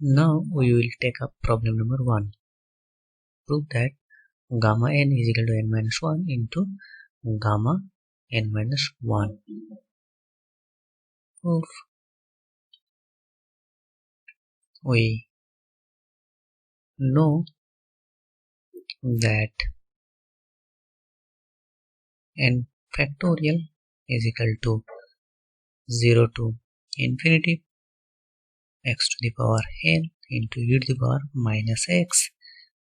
Now we will take up problem number 1. Prove that gamma n is equal to n minus 1 into gamma n minus 1. Proof. We know that n factorial is equal to 0 to infinity x to the power n into e to the power minus x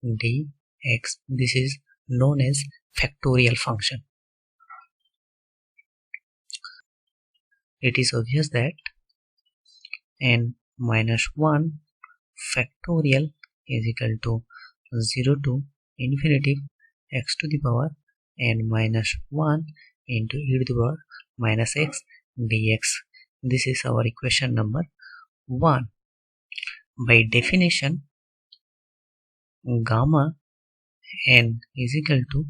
dx. This is known as factorial function. It is obvious that n minus 1 factorial is equal to 0 to infinity x to the power n minus 1 into e to the power minus x dx. This is our equation number 1. By definition, gamma n is equal to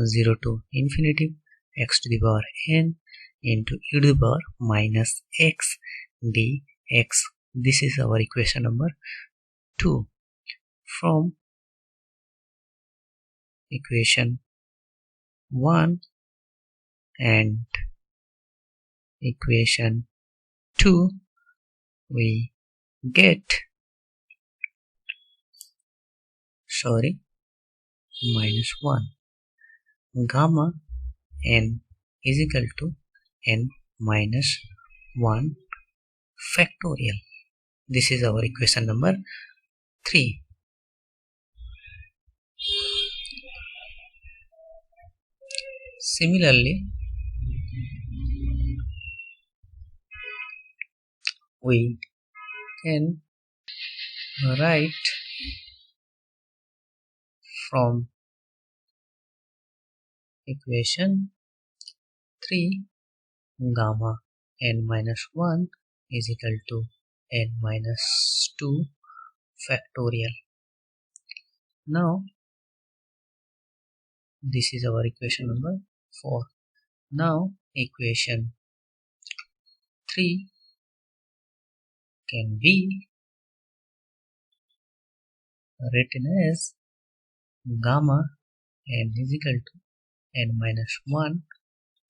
0 to infinity x to the power n into e to the power minus x dx. This is our equation number 2. From equation 1 and equation 2, we get minus 1. Gamma n is equal to n minus 1 factorial. This is our equation number 3. Similarly, we can write from equation 3 gamma n minus 1 is equal to n minus 2 factorial. Now, this is our equation number 4. Now, equation 3 can be written as gamma n is equal to n minus 1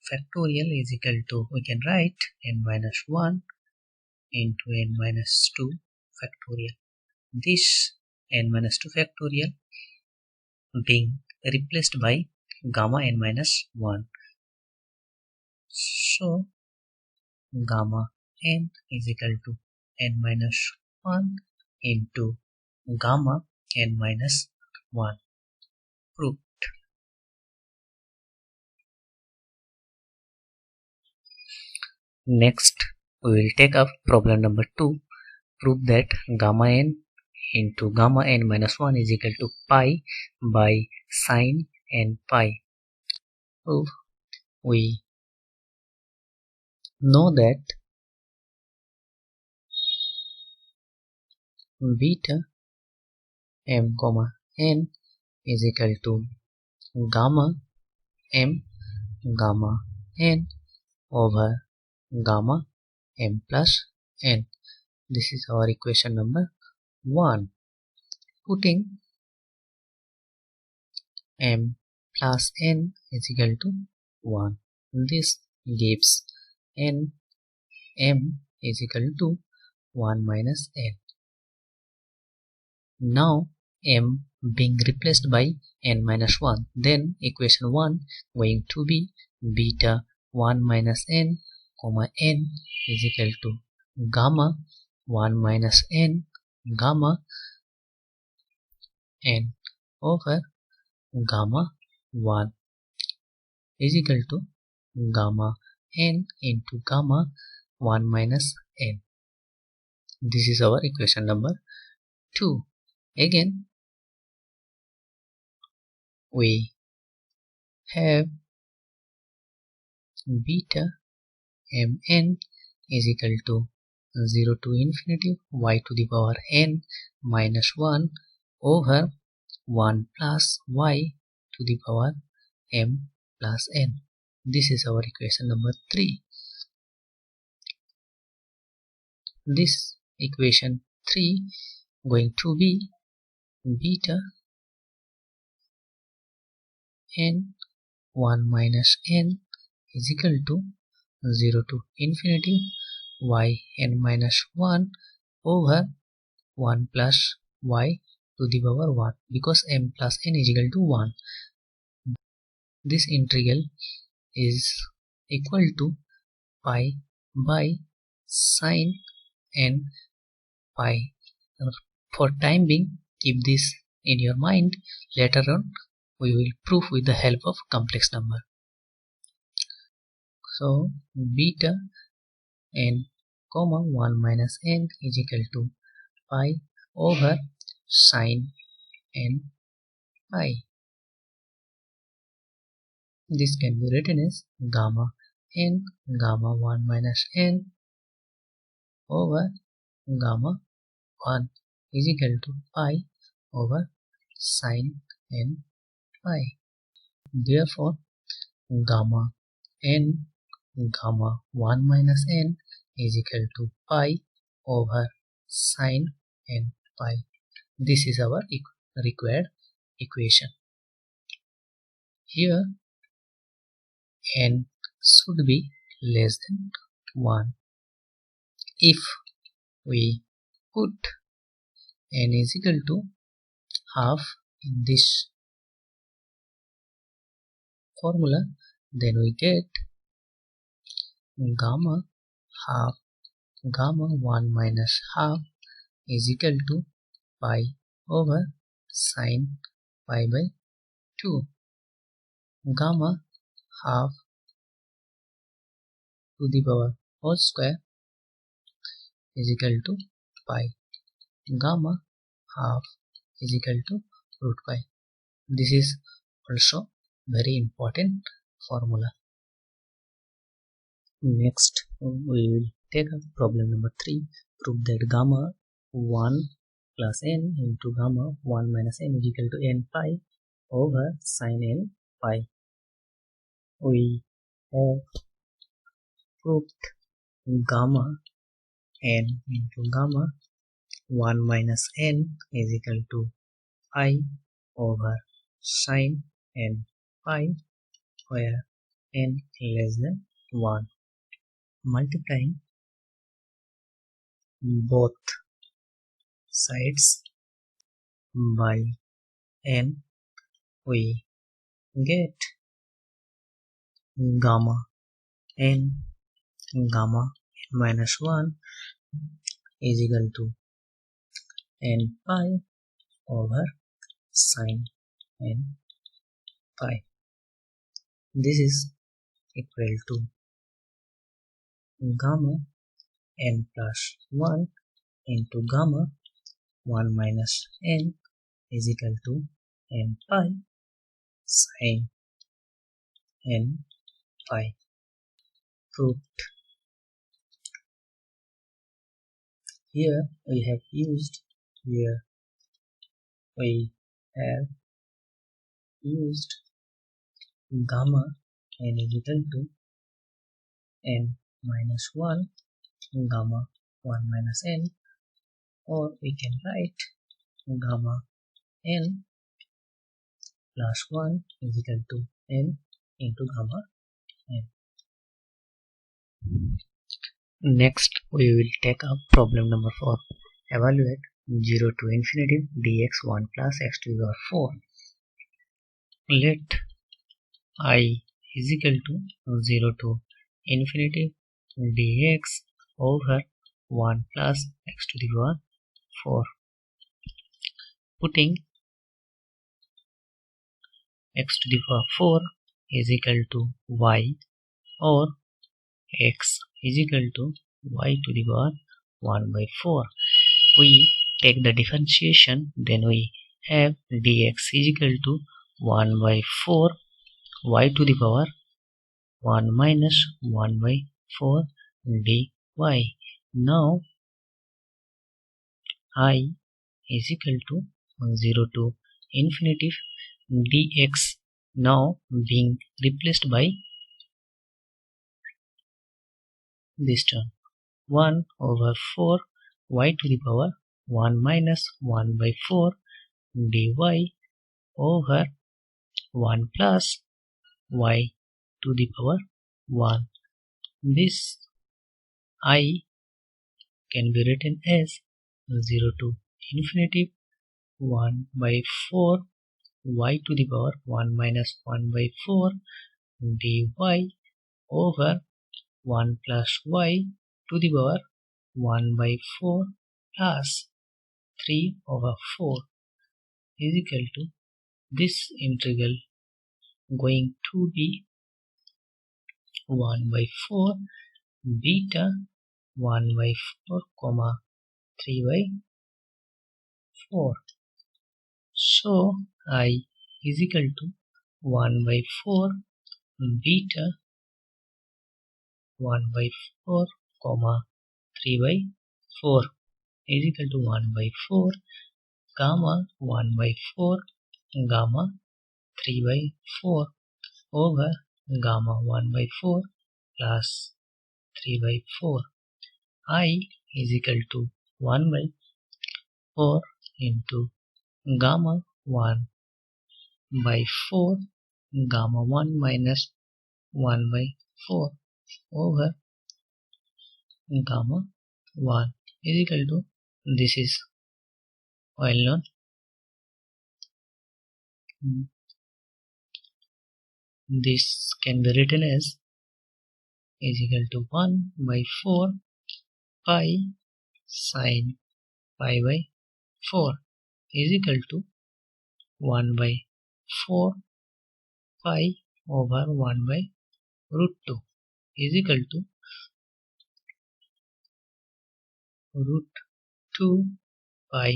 factorial is equal to, we can write n minus 1 into n minus 2 factorial. This n minus 2 factorial being replaced by gamma n minus 1. So, gamma n is equal to n minus 1 into gamma n minus 1. Proved. Next, we will take up problem number 2. Prove that gamma n into gamma n minus 1 is equal to pi by sine n pi. Proof. We know that beta m comma n is equal to gamma m gamma n over gamma m plus n. This is our equation number 1. Putting m plus n is equal to 1. This gives n m is equal to 1 minus n. Now m being replaced by n minus 1, then equation 1 going to be beta 1 minus n comma n is equal to gamma 1 minus n gamma n over gamma 1 is equal to gamma n into gamma 1 minus n. This is our equation number 2. Again, we have beta mn is equal to 0 to infinity y to the power n minus 1 over 1 plus y to the power m plus n. This is our equation number 3. This equation 3 going to be beta n 1 minus n is equal to 0 to infinity y n minus 1 over 1 plus y to the power 1, because m plus n is equal to 1. This integral is equal to pi by sine n pi. For time being, keep this in your mind. Later on we will prove with the help of complex number. So beta n comma 1 minus n is equal to pi over sine n pi. This can be written as gamma n gamma 1 minus n over gamma 1 is equal to pi over sine n pi. Therefore gamma n gamma 1 minus n is equal to pi over sine n pi. This is our required equation. Here n should be less than 1. If we put n is equal to half in this formula, then we get gamma half gamma 1 minus half is equal to pi over sine pi by 2. Gamma half to the power whole square is equal to pi. Gamma half is equal to root pi. This is also very important formula. Next we will take up problem number 3. Prove that gamma 1 plus n into gamma 1 minus n is equal to n pi over sine n pi. We have proved gamma n into gamma 1 minus n is equal to pi over sine n pi, where n less than 1. Multiplying both sides by n, we get gamma n gamma n minus 1 is equal to n pi over sine n pi. This is equal to gamma n plus 1 into gamma 1 minus n is equal to n pi sine n pi. Proved. Here we have used gamma n is equal to n minus 1 gamma 1 minus n, or we can write gamma n plus 1 is equal to n into gamma n. Next we will take up problem number 4. Evaluate 0 to infinity dx 1 plus x to the power 4. Let I is equal to 0 to infinity dx over 1 plus x to the power 4. Putting x to the power 4 is equal to y, or x is equal to y to the power 1 by 4. We take the differentiation, then we have dx is equal to 1 by 4 y to the power 1 minus 1 by 4 dy. Now I is equal to 0 to infinity dx now being replaced by this term 1 over 4 y to the power 1 minus 1 by 4 dy over 1 plus y to the power 1. This I can be written as 0 to infinity 1 by 4 y to the power 1 minus 1 by 4 dy over 1 plus y to the power 1 by 4 plus 3 over 4 is equal to this integral going to be 1 by 4 beta 1 by 4 comma 3 by 4. So I is equal to 1 by 4 beta 1 by 4 comma 3 by 4 is equal to 1 by 4 gamma 1 by 4 gamma 3 by 4 over gamma 1 by 4 plus 3 by 4. I is equal to 1 by 4 into gamma 1 by 4 gamma 1 minus 1 by 4 over gamma 1 is equal to, this is well known, this can be written as is equal to 1 by 4 pi sine pi by 4 is equal to 1 by 4 pi over 1 by root 2 is equal to root 2 pi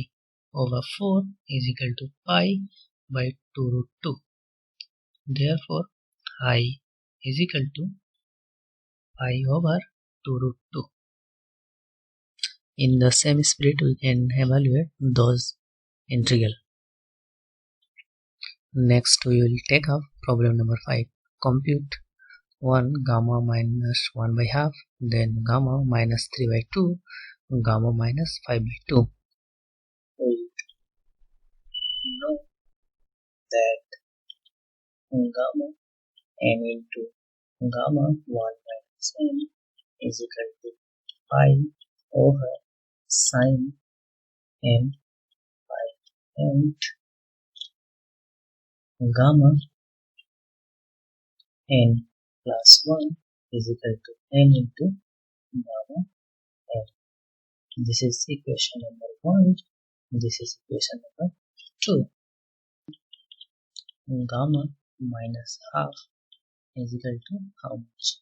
over 4 is equal to pi by 2 root 2. Therefore, I is equal to pi over 2 root 2. In the same spirit, we can evaluate those integral. Next, we will take up problem number 5. Compute 1 gamma minus 1 by half, then gamma minus 3 by 2, gamma minus 5 by 2. We know that gamma n into gamma 1 minus n is equal to pi over sine n by n. Gamma n plus 1 is equal to n into gamma n. This is equation number 1. This is equation number 2. Gamma minus half is equal to how much?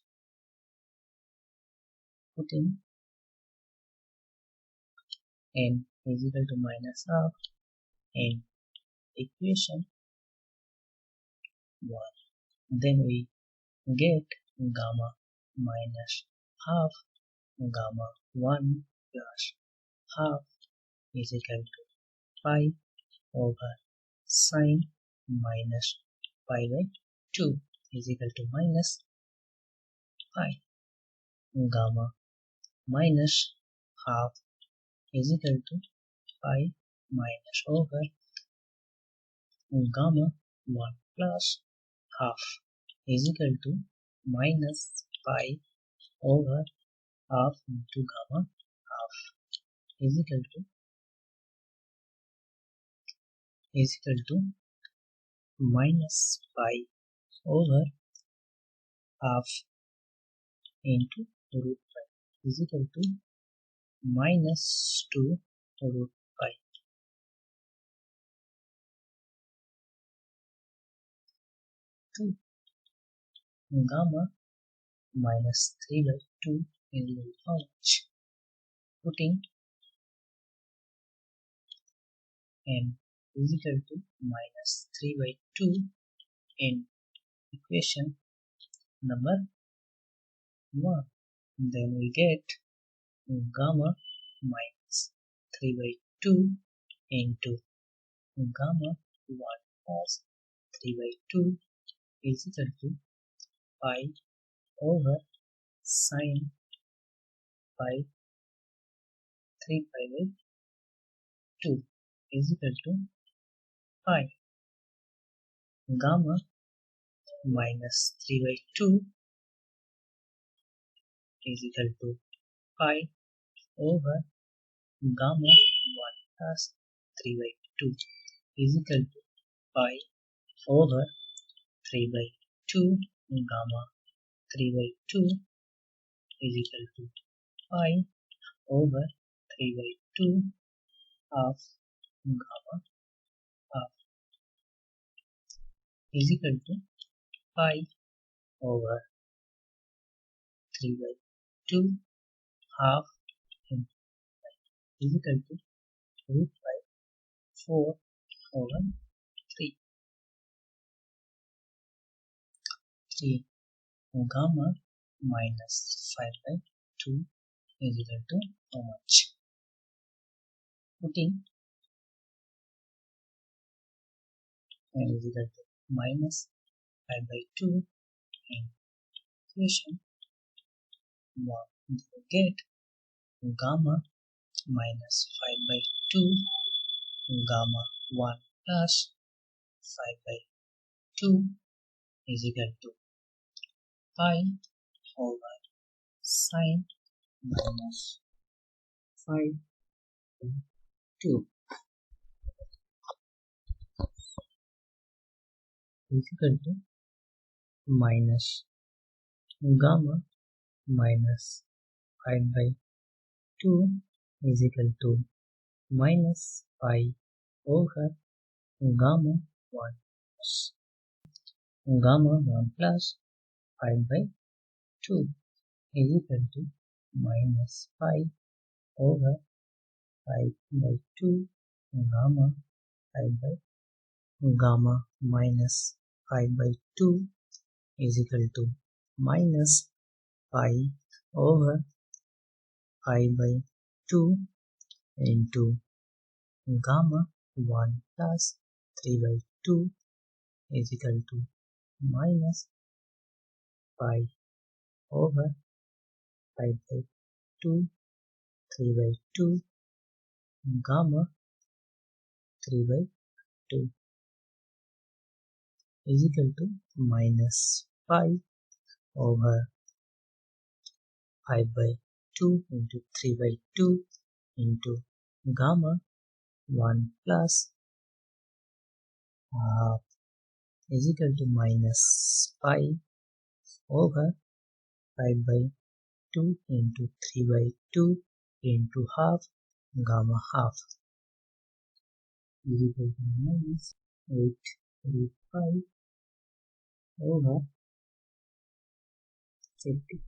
Putting n is equal to minus half in equation 1. Then we get gamma minus half gamma 1 plus half is equal to pi over sine minus pi by 2 is equal to minus pi. Gamma minus half is equal to pi minus over gamma 1 plus half is equal to minus pi over half into gamma half is equal to minus pi over half into root pi is equal to minus 2 root pi. Gamma minus 3 by 2 is equal to how much? Putting n is equal to minus 3 by 2 in equation number 1. Then we get gamma minus 3 by 2 into gamma 1 plus 3 by 2 is equal to pi over sine pi 3 pi by 2 is equal to pi. Gamma minus 3 by 2 is equal to pi over gamma 1 plus 3 by 2 is equal to pi over 3 by 2 gamma 3 by 2 is equal to pi over 3 by 2 half gamma half is equal to pi over 3 by 2 half is equal to root by 4 over 3. 3 gamma minus 5 by 2 is equal to how much? Putting n is equal to minus 5 by 2 in equation 1, we get gamma minus 5 by 2 gamma 1 plus 5 by 2 is equal to pi over sine minus 5 by 2 is equal to minus gamma minus 5 by 2 is equal to minus pi over gamma 1 plus gamma 1 plus 5 by 2 is equal to minus pi over 5 by 2 gamma 5 by gamma minus 5 by 2 is equal to minus pi over 5 by 2 into gamma 1 plus 3 by 2 is equal to minus pi over 5 by 2 3 by 2 gamma 3 by 2 is equal to minus pi over 5 by 2 into 3 by 2 into gamma 1 plus half is equal to minus pi over 5 by 2 into 3 by 2 into half gamma half is equal to minus 835 over 50.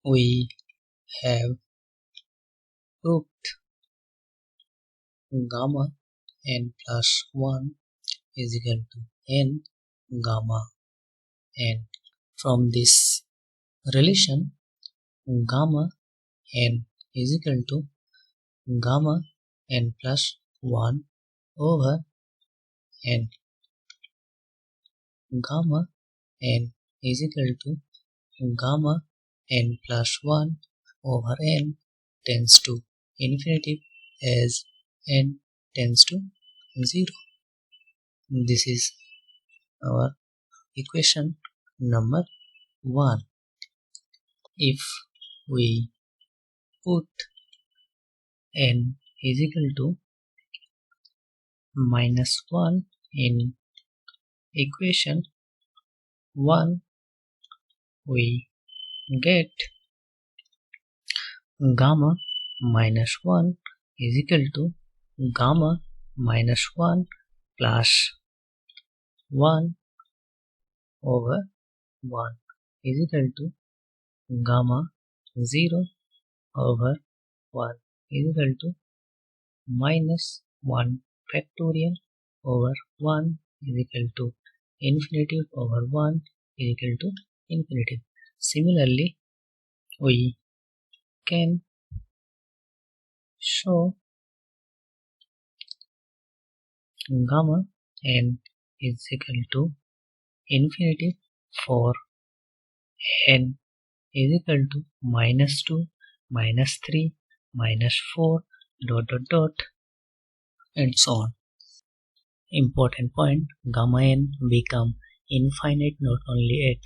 We have proved gamma n plus 1 is equal to n gamma n. From this relation, gamma n is equal to gamma n plus 1 over n. Gamma n is equal to gamma n plus 1 over n tends to infinity as n tends to 0. This is our equation number 1. If we put n is equal to minus 1 in equation 1, we get gamma minus 1 is equal to gamma minus 1 plus 1 over 1 is equal to gamma 0 over 1 is equal to minus 1 factorial over 1 is equal to infinity over 1 is equal to infinity. Similarly, we can show gamma n is equal to infinity for n is equal to minus 2, minus 3, minus 4 dot dot dot and so on. Important point, gamma n become infinite not only at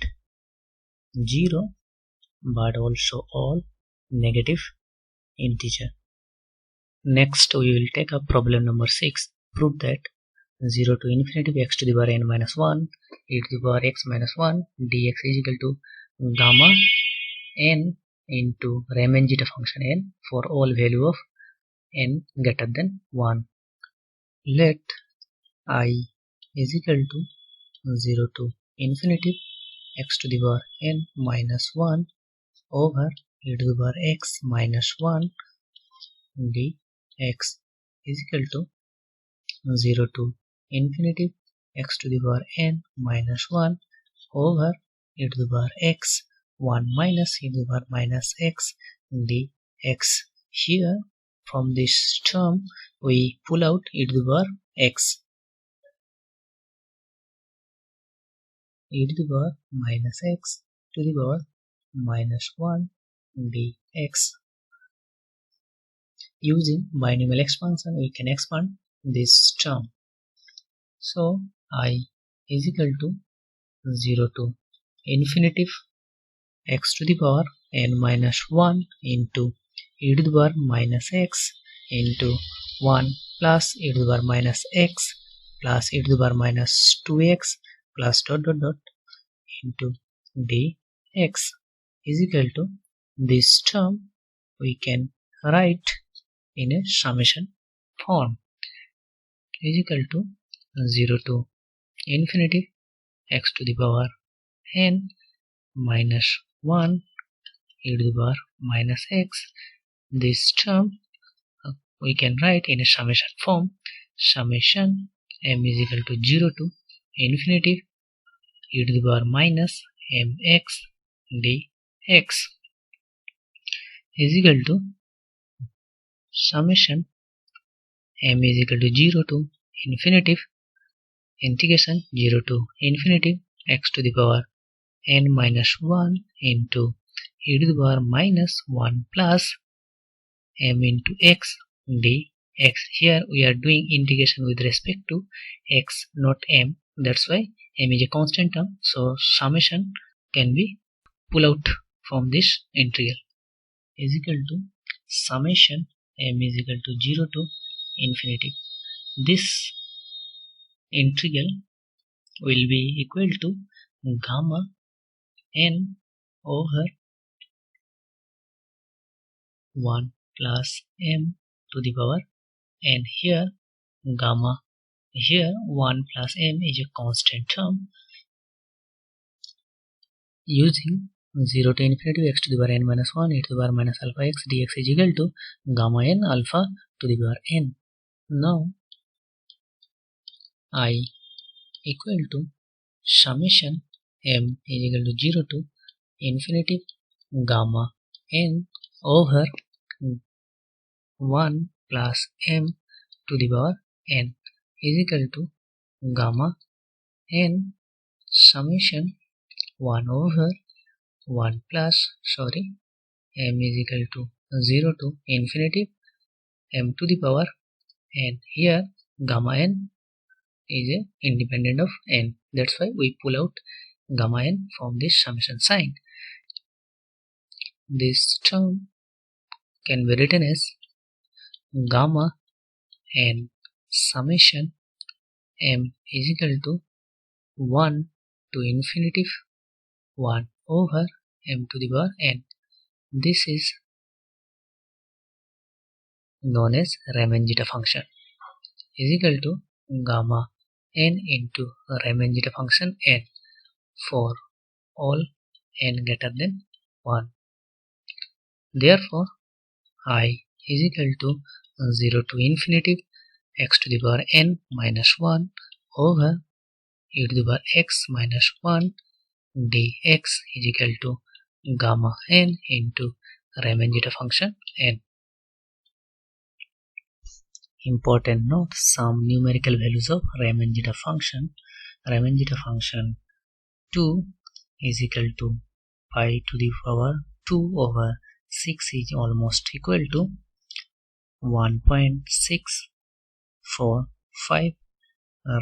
0 but also all negative integer. Next we will take up problem number 6. Prove that 0 to infinity x to the power n minus 1 e to the power x minus 1 dx is equal to gamma n into Riemann zeta function n for all value of n greater than 1. Let I is equal to 0 to infinity x to the power n minus 1 over e to the power x minus 1 dx is equal to 0 to infinity x to the power n minus 1 over e to the power x 1 minus e to the power minus x dx. Here from this term we pull out e to the power x, e to the power minus x to the power minus 1 dx. Using binomial expansion we can expand this term. So I is equal to 0 to infinity x to the power n minus 1 into e to the power minus x into 1 plus e to the power minus x plus e to the power minus 2x plus dot dot dot into dx is equal to this term we can write in a summation form is equal to 0 to infinity x to the power n minus 1 e to the power minus x. This term we can write in a summation form. Summation m is equal to 0 to infinity e to the power minus mx dx is equal to summation m is equal to 0 to infinity integration 0 to infinity x to the power n minus 1 into e to the power minus 1 plus m into x dx. Here we are doing integration with respect to x, not m. That's why m is a constant term, so summation can be pulled out from this integral is equal to summation m is equal to 0 to infinity. This integral will be equal to gamma n over 1 plus m to the power n. Here gamma, here 1 plus m is a constant term. Using 0 to infinity x to the power n minus 1 e to the power minus alpha x dx is equal to gamma n alpha to the power n. Now I equal to summation m is equal to 0 to infinity gamma n over 1 plus m to the power n is equal to gamma n summation 1 over 1 plus m is equal to 0 to infinity m to the power n. Here gamma n is independent of n, that's why we pull out gamma n from this summation sign. This term can be written as gamma n summation m is equal to 1 to infinity 1 over m to the power n. This is known as Riemann zeta function is equal to gamma n into Riemann zeta function n for all n greater than 1. Therefore I is equal to 0 to infinity x to the power n minus 1 over e to the power x minus 1 dx is equal to gamma n into Riemann zeta function n. Important note: some numerical values of Riemann zeta function. Riemann zeta function 2 is equal to pi to the power 2 over 6 is almost equal to 1.645,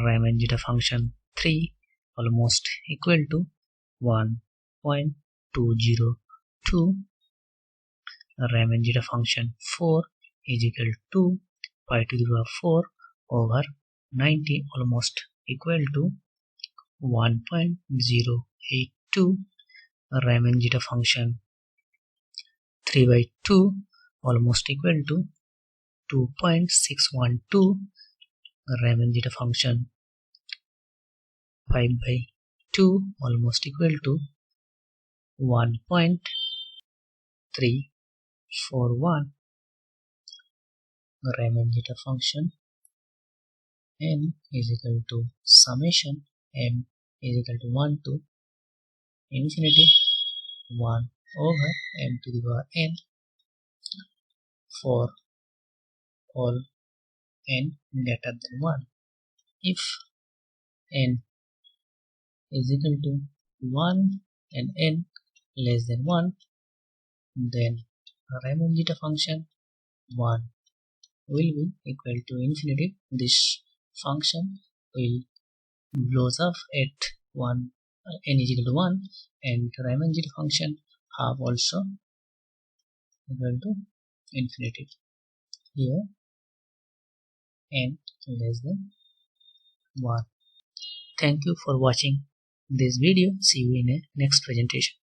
Riemann zeta function 3 almost equal to 1.202, Riemann zeta function 4 is equal to pi to the power 4 over 90 almost equal to 1.082, Riemann zeta function 3 by 2 almost equal to 2.612, Riemann zeta function 5 by 2 almost equal to 1.341, Riemann zeta function n is equal to summation m is equal to 1 to infinity 1 over m to the power n for all n greater than 1. If n is equal to 1 and n less than 1, then Riemann zeta function 1 will be equal to infinity. This function will blows up at 1 n is equal to 1, and Riemann zeta function have also equal to infinity. Here n less than 1. Thank you for watching this video. See you in a next presentation.